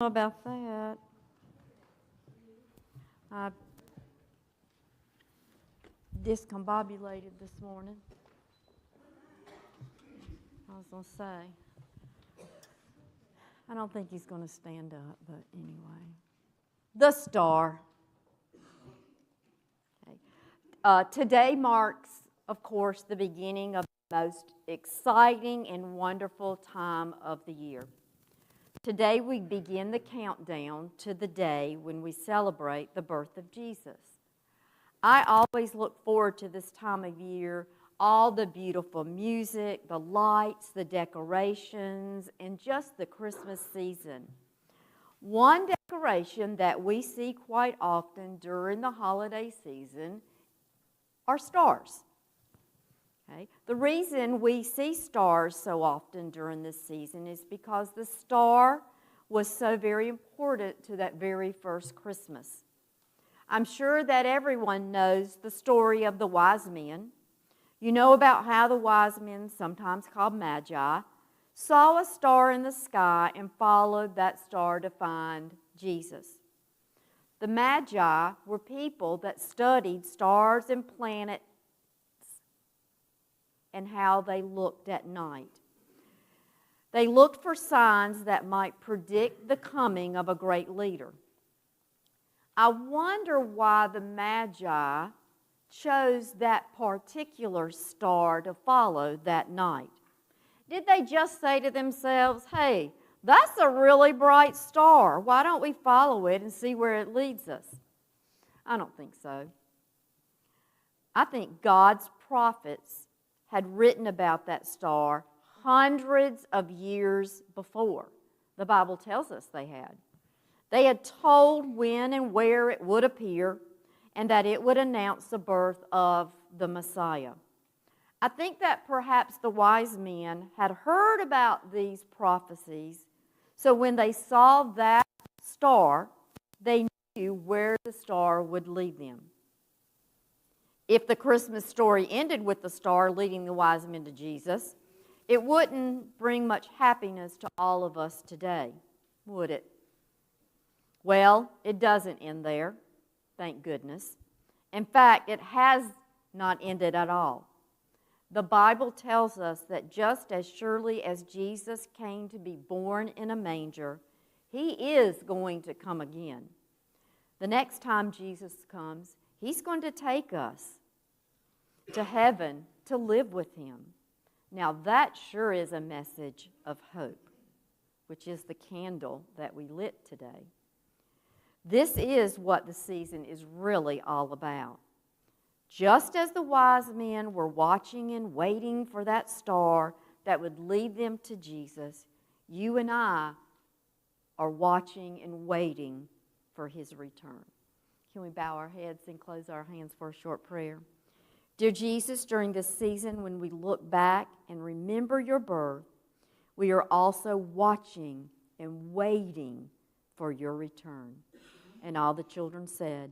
About that. I discombobulated this morning. I was going to say, I don't think he's going to stand up, but anyway. The star. Okay. Today marks, of course, the beginning of the most exciting and wonderful time of the year. Today we begin the countdown to the day when we celebrate the birth of Jesus. I always look forward to this time of year, all the beautiful music, the lights, the decorations, and just the Christmas season. One decoration that we see quite often during the holiday season are stars. Okay. The reason we see stars so often during this season is because the star was so very important to that very first Christmas. I'm sure that everyone knows the story of the wise men. You know about how the wise men, sometimes called magi, saw a star in the sky and followed that star to find Jesus. The magi were people that studied stars and planets and how they looked at night. They looked for signs that might predict the coming of a great leader. I wonder why the Magi chose that particular star to follow that night. Did they just say to themselves, hey, that's a really bright star. Why don't we follow it and see where it leads us? I don't think so. I think God's prophets had written about that star hundreds of years before. The Bible tells us they had. They had told when and where it would appear and that it would announce the birth of the Messiah. I think that perhaps the wise men had heard about these prophecies, so when they saw that star, they knew where the star would lead them. If the Christmas story ended with the star leading the wise men to Jesus, it wouldn't bring much happiness to all of us today, would it? Well, it doesn't end there, thank goodness. In fact, it has not ended at all. The Bible tells us that just as surely as Jesus came to be born in a manger, he is going to come again. The next time Jesus comes, he's going to take us to heaven to live with him. Now that sure is a message of hope, which is the candle that we lit today. This is what the season is really all about. Just as the wise men were watching and waiting for that star that would lead them to Jesus, you and I are watching and waiting for his return. Can we bow our heads and close our hands for a short prayer? Dear Jesus, during this season when we look back and remember your birth, we are also watching and waiting for your return. And all the children said,